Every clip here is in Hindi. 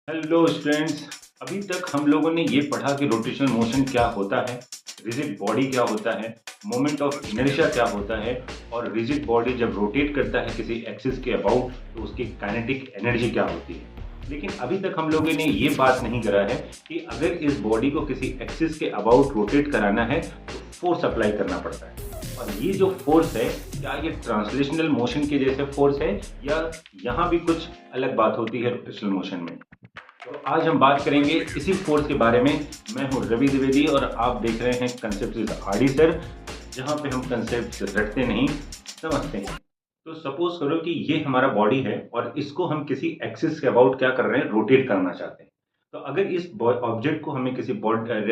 Hello students. अभी तक हम लोगों ने ये पढ़ा कि रोटेशनल मोशन क्या होता है, रिजिड बॉडी क्या होता है, मोमेंट ऑफ इनर्शिया क्या होता है, और रिजिड बॉडी जब रोटेट करता है किसी एक्सिस के अबाउट तो उसकी काइनेटिक एनर्जी क्या होती है। लेकिन अभी तक हम लोगों ने ये बात नहीं करा है कि अगर इस बॉडी को किसी एक्सिस के अबाउट रोटेट कराना है तो फोर्स अप्लाई करना पड़ता है। और ये जो फोर्स है, क्या ये ट्रांसलेशनल मोशन के जैसे फोर्स है या यहाँ भी कुछ अलग बात होती है रोटेशनल मोशन में। तो आज हम बात करेंगे इसी फोर्स के बारे में। मैं हूं रवि द्विवेदी और आप देख रहे हैं कंसेप्ट विद आरडी सर, जहां पे हम कंसेप्ट रटते नहीं समझते हैं। तो सपोज करो कि ये हमारा बॉडी है और इसको हम किसी एक्सिस के अबाउट क्या कर रहे हैं, रोटेट करना चाहते हैं। तो अगर इस ऑब्जेक्ट को हमें किसी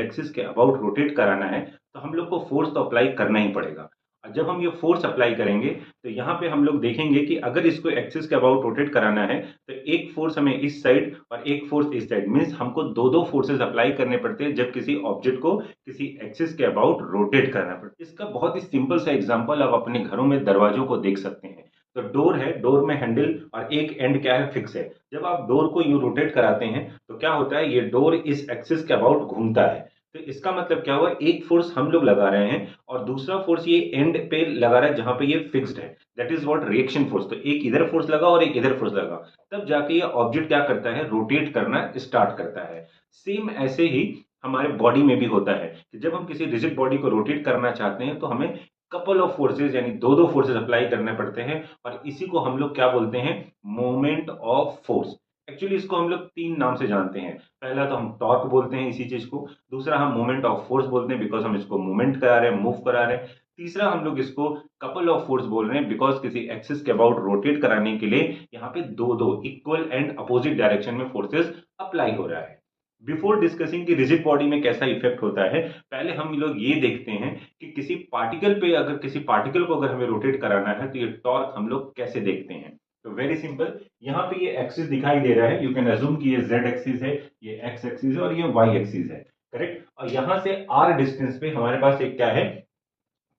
एक्सिस के अबाउट रोटेट कराना है तो हम लोग को फोर्स तो अप्लाई करना ही पड़ेगा। और जब हम ये फोर्स अप्लाई करेंगे तो यहाँ पे हम लोग देखेंगे कि अगर इसको एक्सिस के अबाउट रोटेट कराना है तो एक फोर्स हमें इस साइड और एक फोर्स इस साइड, मीन्स हमको दो दो फोर्सेस अप्लाई करने पड़ते हैं जब किसी ऑब्जेक्ट को किसी एक्सिस के अबाउट रोटेट करना पड़ता है। इसका बहुत ही सिंपल सा एग्जांपल आप अपने घरों में दरवाजों को देख सकते हैं। तो डोर है, डोर में हैंडल और एक एंड क्या है, फिक्स है। जब आप डोर को यूं रोटेट कराते हैं तो क्या होता है, ये डोर इस एक्सिस के अबाउट घूमता है। तो इसका मतलब क्या हुआ, एक फोर्स हम लोग लगा रहे हैं और दूसरा फोर्स ये एंड पे लगा रहा है जहां पे ये फिक्स्ड है। That is what reaction force. तो एक इधर फोर्स लगा और एक इधर फोर्स लगा, तब जाके ये ऑब्जेक्ट क्या करता है, रोटेट करना स्टार्ट करता है। सेम ऐसे ही हमारे बॉडी में भी होता है कि जब हम किसी रिजिड बॉडी को रोटेट करना चाहते हैं तो हमें कपल ऑफ फोर्सेस यानी दो दो फोर्सेस अप्लाई करने पड़ते हैं और इसी को हम लोग क्या बोलते हैं, मोमेंट ऑफ फोर्स। एक्चुअली इसको हम लोग तीन नाम से जानते हैं। पहला तो हम टॉर्क बोलते हैं इसी चीज को, दूसरा हम मोमेंट ऑफ फोर्स बोलते हैं बिकॉज हम इसको मूवमेंट करा रहे हैं, मूव करा रहे हैं। तीसरा हम लोग इसको कपल ऑफ फोर्स बोल रहे हैं बिकॉज किसी एक्सिस के अबाउट रोटेट कराने के लिए यहाँ पे दो दो इक्वल एंड अपोजिट डायरेक्शन में फोर्सेस अप्लाई हो रहा है। बिफोर डिस्कसिंग कि रिजिड बॉडी में कैसा इफेक्ट होता है, पहले हम लोग ये देखते हैं कि किसी पार्टिकल पे, अगर किसी पार्टिकल को अगर हमें रोटेट कराना है तो ये टॉर्क हम लोग कैसे देखते हैं। तो वेरी सिंपल, यहाँ पे ये एक्सिस दिखाई दे रहा है, यू कैन अज्यूम कि ये जेड एक्सिस है, ये एक्स एक्सिस है और ये वाई एक्सिस है, करेक्ट। और यहां से आर डिस्टेंस पे हमारे पास एक क्या है,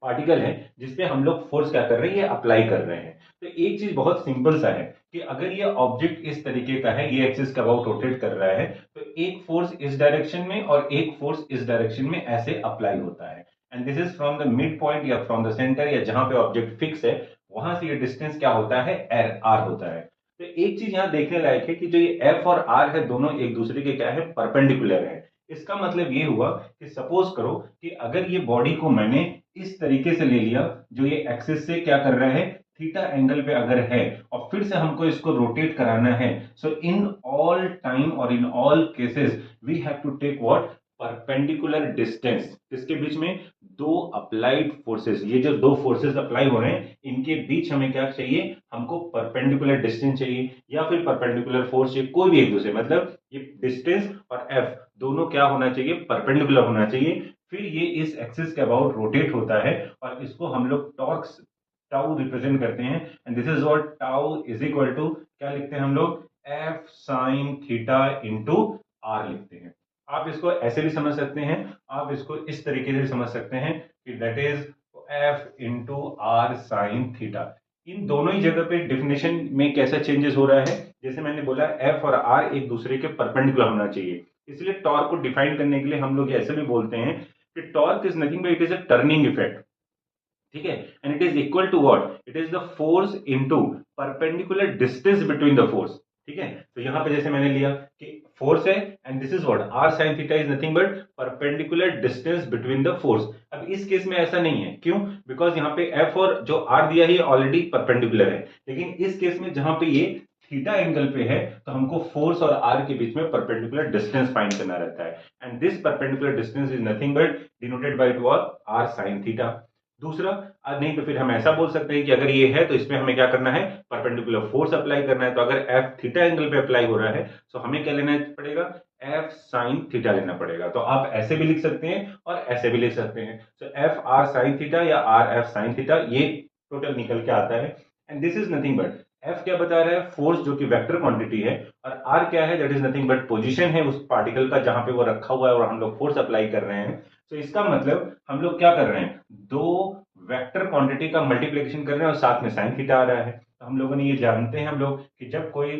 पार्टिकल है जिसपे हम लोग फोर्स क्या कर रहे हैं, ये अप्लाई कर रहे हैं। तो एक चीज बहुत सिंपल सा है कि अगर ये ऑब्जेक्ट इस तरीके का है, ये एक्सिस के अबाउट रोटेट कर रहा है, तो एक फोर्स इस डायरेक्शन में और एक फोर्स इस डायरेक्शन में ऐसे अप्लाई होता है। And this is from the mid point या फ्रॉम द सेंटर या जहां पे ऑब्जेक्ट फिक्स है, वहां से ये डिस्टेंस क्या होता है, एर आर होता है। तो एक चीज यहां देखने लायक है कि जो ये एफ और आर है दोनों एक दूसरे के क्या है, परपेंडिकुलर है। इसका मतलब ये हुआ कि सपोज करो कि अगर ये बॉडी को मैंने इस तरीके से ले लिया, जो ये एक्सिस से क्या कर रहा है, थीटा एंगल पे अगर है, और फिर से हमको इसको रोटेट कराना है, सो इन ऑल टाइम और in all cases we have to take what, perpendicular distance. इसके बीच में दो अप्लाइड फोर्सेस, ये जो दो फोर्सेस अप्लाई हो रहे हैं इनके बीच हमें क्या चाहिए, हमको परपेंडिकुलर डिस्टेंस चाहिए या फिर परपेंडिकुलर फोर्स चाहिए, कोई भी एक दूसरे, मतलब ये डिस्टेंस और एफ दोनों क्या होना चाहिए, परपेंडिकुलर होना चाहिए। फिर ये इस एक्सिस के अबाउट रोटेट होता है और इसको हम लोग टॉर्क टाउ रिप्रेजेंट करते हैं। And this is what tau is equal to क्या लिखते हैं हम लोग, F sine theta into r लिखते हैं। आप इसको ऐसे भी समझ सकते हैं, आप इसको इस तरीके से भी समझ सकते हैं कि that is f into r sine theta. इन दोनों ही जगह पे डिफिनेशन में कैसा चेंजेस हो रहा है, जैसे मैंने बोला एफ और आर एक दूसरे के परपेंडिकुलर होना चाहिए, इसलिए टॉर्क को डिफाइन करने के लिए हम लोग ऐसे भी बोलते हैं कि torque is nothing but it is a turning effect, ठीक है। And it is equal to what, it is the force into perpendicular distance between the force, ठीक है। तो यहां पे जैसे मैंने लिया कि फोर्स है and this is what, r sine theta is nothing but perpendicular distance between the force. अब इस केस में ऐसा नहीं है, क्यों, बिकॉज यहाँ पे एफ और जो आर दिया है ऑलरेडी परपेंडिकुलर है, लेकिन इस केस में जहां पे ये थीटा एंगल पे है तो हमको फोर्स और आर के बीच में परपेंडिकुलर डिस्टेंस फाइंड करना रहता है। And this perpendicular distance is nothing but denoted by what, r sine theta. दूसरा, नहीं तो फिर हम ऐसा बोल सकते हैं कि अगर ये है तो इसमें हमें क्या करना है, परपेंडिकुलर फोर्स अप्लाई करना है। तो अगर एफ थीटा एंगल पे अप्लाई हो रहा है तो हमें क्या लेना पड़ेगा, एफ साइन थीटा लेना पड़ेगा। तो आप ऐसे भी लिख सकते हैं और ऐसे भी लिख सकते हैं। तो एफ आर साइन थीटा या आर एफ साइन थीटा ये टोटल निकल के आता है। And this is nothing but, F क्या बता रहा है, फोर्स जो कि वेक्टर क्वांटिटी है, और आर क्या है, that is nothing but position है उस पार्टिकल का जहां पे वो रखा हुआ है और हम लोग फोर्स अप्लाई कर रहे हैं। तो इसका मतलब हम लोग क्या कर रहे हैं, दो वेक्टर क्वांटिटी का मल्टीप्लिकेशन कर रहे हैं और साथ में साइन थीटा आ रहा है। तो हम लोगों ने ये जानते हैं हम लोग कि जब कोई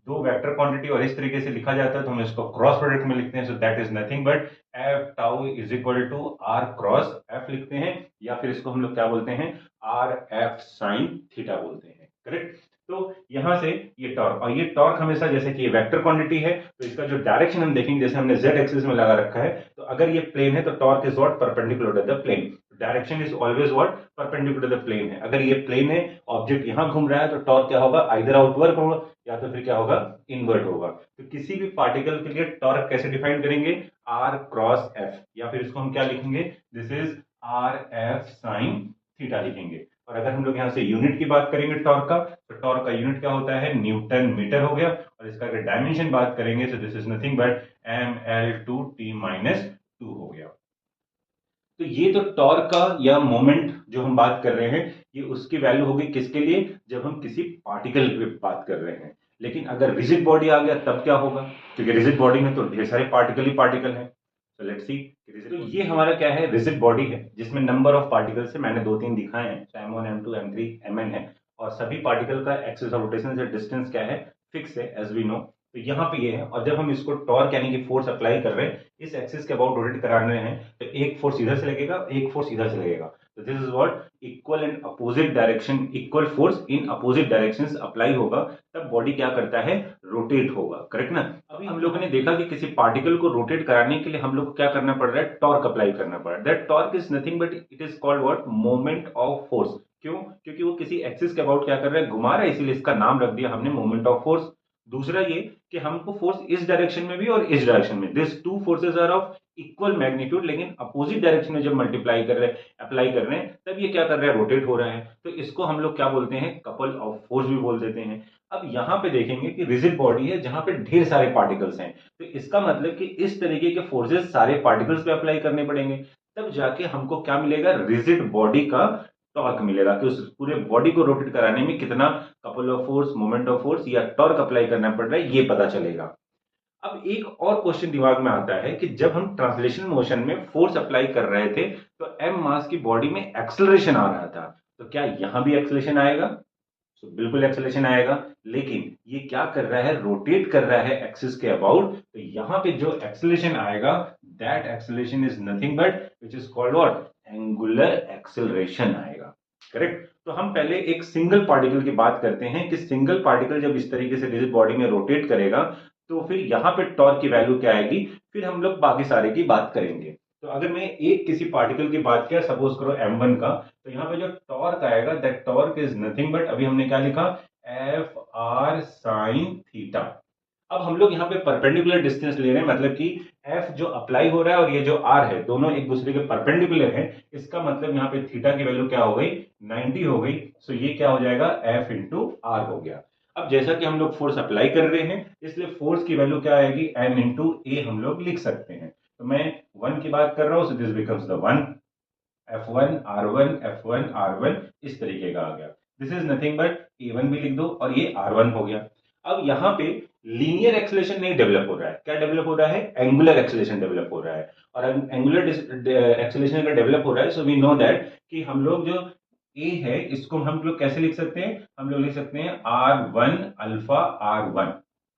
दो वेक्टर क्वांटिटी और इस तरीके से लिखा जाता है तो हम इसको क्रॉस प्रोडक्ट में लिखते हैं। So that is nothing but F tau is equal to r cross F लिखते हैं, या फिर इसको हम लोग क्या बोलते हैं, आर एफ साइन थीटा बोलते हैं। करेक्ट। तो यहां से ये टॉर्क, और ये टॉर्क हमेशा, जैसे कि ये वेक्टर क्वांटिटी है तो इसका जो डायरेक्शन हम देखेंगे, जैसे हमने जेड एक्सिस में लगा रखा है, तो अगर ये प्लेन है तो torque is what, perpendicular to the plane. Direction is always what, perpendicular to the plane है। अगर ये प्लेन है, ऑब्जेक्ट यहां घूम रहा है, तो टॉर्क क्या होगा, आइदर आउटवर्ड होगा या तो फिर क्या होगा, इनवर्ट होगा। तो किसी भी पार्टिकल के लिए टॉर्क कैसे डिफाइन करेंगे, आर क्रॉस एफ, या फिर इसको हम क्या लिखेंगे, this is R F sine theta लिखेंगे। और अगर हम लोग यहाँ से यूनिट की बात करेंगे टॉर्क का, तो टॉर्क का यूनिट क्या होता है, न्यूटन मीटर हो गया। और इसका अगर डायमेंशन बात करेंगे तो this is nothing but ml/t-2 हो गया। तो ये तो टॉर्क का या मोमेंट जो हम बात कर रहे हैं, ये उसकी वैल्यू होगी किसके लिए, जब हम किसी पार्टिकल की बात कर रहे हैं। लेकिन अगर रिजिड बॉडी आ गया तब क्या होगा, क्योंकि रिजिड बॉडी में तो ढेर सारे पार्टिकल ही पार्टिकल हैं। तो लेट्स सी। तो ये हमारा क्या है, रिजिड बॉडी है, जिसमें नंबर ऑफ पार्टिकल्स है, मैंने 2-3 दिखाए हैं, m1 m2 m3 mn है। और सभी पार्टिकल का एक्सिस ऑफ रोटेशन से डिस्टेंस क्या है, फिक्स है, एज वी नो। तो यहाँ पे ये है, और जब हम इसको टॉर्क यानी कि फोर्स अप्लाई कर रहे हैं, इस एक्सिस के अबाउट रोटेट करा रहे हैं, तो एक फोर्स इधर से लगेगा, एक फोर्स इधर से लगेगा। तो this is what, equal and opposite direction, equal force in opposite directions apply होगा, तब बॉडी क्या करता है, रोटेट होगा। करेक्ट ना। अभी हम लोगों ने देखा कि किसी पार्टिकल को रोटेट कराने के लिए हम लोग को क्या करना पड़ रहा है, टॉर्क अप्लाई करना पड़ रहा है। That torque is nothing but it is called what, moment of force. क्यों, क्योंकि वो किसी एक्सिस के अबाउट क्या कर रहा है, घुमा रहा है, इसीलिए इसका नाम रख दिया हमने मोमेंट ऑफ फोर्स। दूसरा ये कि हमको फोर्स इस डायरेक्शन में भी और इस डायरेक्शन में, this two forces are of equal magnitude, लेकिन अपोजिट डायरेक्शन में जब मल्टीप्लाई कर रहे हैं, अप्लाई कर रहे हैं, तब ये क्या कर रहा है, रोटेट हो रहा है। तो इसको हम लोग क्या बोलते हैं, कपल ऑफ फोर्स भी बोल देते हैं। अब यहां पे देखेंगे कि रिजिड बॉडी है जहां पे ढेर सारे पार्टिकल्स हैं, तो इसका मतलब कि इस तरीके के फोर्सेस सारे पार्टिकल्स पे अप्लाई करने पड़ेंगे, तब जाके हमको क्या मिलेगा, रिजिड बॉडी का टॉर्क मिलेगा, कि उस पूरे बॉडी को रोटेट कराने में कितना couple of force, moment of force या टॉर्क अप्लाई करना पड़ रहा है, ये पता चलेगा। अब एक और क्वेश्चन दिमाग में आता है कि जब हम ट्रांसलेशनल मोशन में फोर्स अप्लाई कर रहे थे, तो एम मास की बॉडी में एक्सेलरेशन आ रहा था, तो क्या यहां भी एक्सेलरेशन आएगा, तो बिल्कुल एक्सेलरेशन आएगा। लेकिन ये क्या कर रहा है, रोटेट कर रहा है एक्सिस के अबाउट, तो यहां पे जो एक्सेलरेशन आएगा, that acceleration is nothing but which is called what, angular acceleration आएगा। करेक्ट। तो हम पहले एक सिंगल पार्टिकल की बात करते हैं कि सिंगल पार्टिकल जब इस तरीके से रिजिड बॉडी में रोटेट करेगा, तो फिर यहां पे टॉर्क की वैल्यू क्या आएगी, फिर हम लोग बाकी सारे की बात करेंगे। तो अगर मैं एक किसी पार्टिकल की बात किया, सपोज करो m1 का, तो यहाँ पे जो टॉर्क आएगा, that torque is nothing but, अभी हमने क्या लिखा, एफ आर साइन थीटा। अब हम लोग यहाँ पे परपेंडिकुलर डिस्टेंस ले रहे हैं, मतलब कि एफ जो अप्लाई हो रहा है और ये जो आर है, दोनों एक दूसरे के परपेंडिकुलर है। इसका मतलब यहाँ पे थीटा की वैल्यू क्या हो गई, 90 हो गई। सो ये क्या हो जाएगा, एफ इंटू आर हो गया। अब जैसा कि हम लोग फोर्स अप्लाई कर रहे हैं, इसलिए फोर्स की वैल्यू क्या आएगी, एम इंटू ए हम लोग लिख सकते हैं। तो मैं 1 की बात कर रहा हूं, so this becomes the 1, F1 R1 F1 R1 इस तरीके का आ गया। This is nothing but A1 भी लिख दो और ये R1 हो गया। अब यहाँ पे लीनियर एक्सेलरेशन नहीं डेवलप हो रहा है, क्या डेवलप हो रहा है, एंगुलर एक्सेलरेशन डेवलप हो रहा है। और एंगुलर एक्सेलरेशन अगर डेवलप हो रहा है, सो वी नो दैट कि हम लोग जो ए है, इसको हम लोग कैसे लिख सकते हैं, हम लोग लिख सकते हैं R1 अल्फा R1।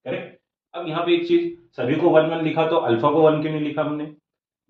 करेक्ट। अब यहाँ पे एक चीज, सभी को 1 1 लिखा, तो अल्फा को 1 क्यों नहीं लिखा हमने,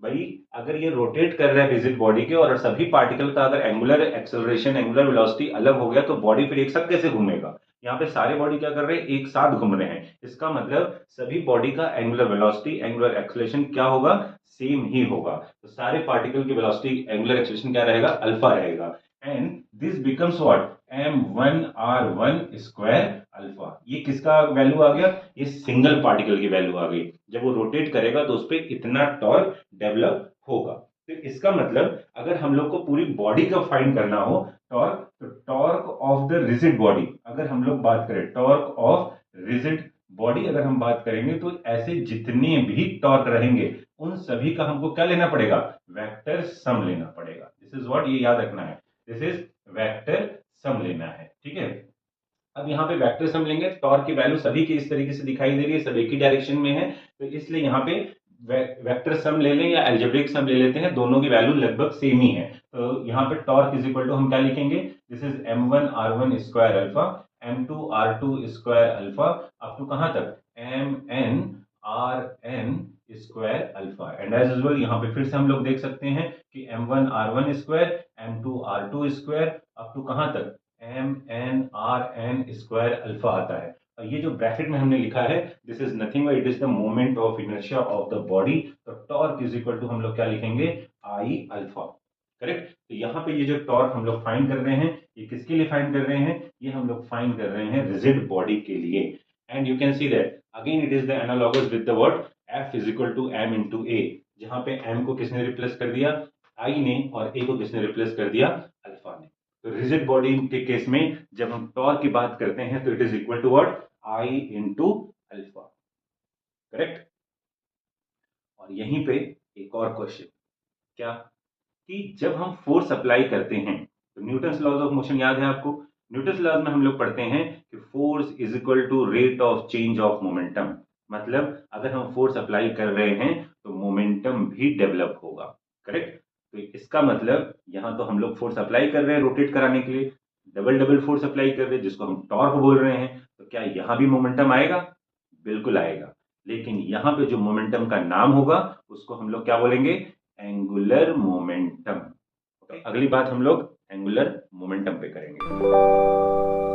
भाई अगर ये रोटेट कर रहा है रिजिड बॉडी के, और सभी पार्टिकल का अगर एंगुलर एक्सेलरेशन, एंगुलर वेलोसिटी अलग हो गया, तो बॉडी फिर एक साथ कैसे घूमेगा। यहाँ पे सारे बॉडी क्या कर रहे हैं, एक साथ घूम रहे हैं। इसका मतलब सभी बॉडी का एंगुलर वेलोसिटी, एंगुलर एक्सेलरेशन क्या होगा, सेम ही होगा। तो सारे पार्टिकल की वेलोसिटी, एंगुलर एक्सेलरेशन क्या रहेगा, अल्फा रहेगा। And this becomes what, m1r1 square alpha. ये किसका वैल्यू आ गया, ये सिंगल पार्टिकल की वैल्यू आ गई। जब वो रोटेट करेगा तो उस पर इतना टॉर्क डेवलप होगा। तो इसका मतलब अगर हम लोग को पूरी बॉडी का फाइंड करना हो टॉर्क, तो torque of the rigid body, अगर हम लोग बात करें टॉर्क ऑफ रिजिड बॉडी, अगर हम बात करेंगे, तो ऐसे जितने भी टॉर्क रहेंगे उन सभी का हमको क्या लेना पड़ेगा, वेक्टर सम लेना पड़ेगा। दिस इज व्हाट, ये याद रखना है, दिस इज वेक्टर सम लेना है। ठीक है। अब यहाँ पे वेक्टर सम लेंगे, टॉर्क की वैल्यू सभी की इस तरीके से दिखाई दे रही है, सब एक ही डायरेक्शन में है, तो इसलिए यहाँ पे वेक्टर सम ले लें या एल्जेब्रिक सम ले लेते हैं, दोनों की वैल्यू लगभग सेम ही है। तो यहाँ पे टॉर्क इज इक्वल टू हम क्या लिखेंगे, this is m1 r1 square alpha m2r2 square alpha up to कहां तक mn square alpha. And as usual यहाँ पे फिर से हम लोग देख सकते हैं कि m1r1 square m2r2 square up to कहां तक mn स्क्वायर अल्फा आता है। और ये जो ब्रैकेट में हमने लिखा है this is nothing it is the moment of inertia of the body. तो टॉर्क इज इक्वल टू हम लोग क्या लिखेंगे आई अल्फा। करेक्ट। तो यहाँ पे ये जो टॉर्क हम लोग फाइंड कर रहे हैं ये किसके लिए फाइंड कर रहे हैं, ये हम लोग फाइंड कर रहे हैं रिजिड बॉडी के लिए। And you can see that again it is the analogous with the word F is equal to m into a, जहां पे m को किसने रिप्लेस कर दिया I ने, और a को किसने रिप्लेस कर दिया अल्फा ने। तो रिजिड बॉडी के केस में जब हम टॉर्क की बात करते हैं तो it is equal to what I into alpha. Correct. और यहीं पे एक और क्वेश्चन क्या कि जब हम फोर्स अप्लाई करते हैं तो न्यूटन्स लॉज ऑफ मोशन याद है आपको। न्यूटन्स लॉज में हम लोग पढ़ते हैं कि force is equal to rate of change of momentum. मतलब अगर हम फोर्स अप्लाई कर रहे हैं तो मोमेंटम भी डेवलप होगा। करेक्ट। तो इसका मतलब यहां तो हम लोग फोर्स अप्लाई कर रहे हैं रोटेट कराने के लिए, डबल डबल फोर्स अप्लाई कर रहे हैं जिसको हम टॉर्क बोल रहे हैं। तो क्या यहां भी मोमेंटम आएगा? बिल्कुल आएगा। लेकिन यहां पे जो मोमेंटम का नाम होगा उसको हम लोग क्या बोलेंगे एंगुलर मोमेंटम। अगली बात हम लोग एंगुलर मोमेंटम पे करेंगे।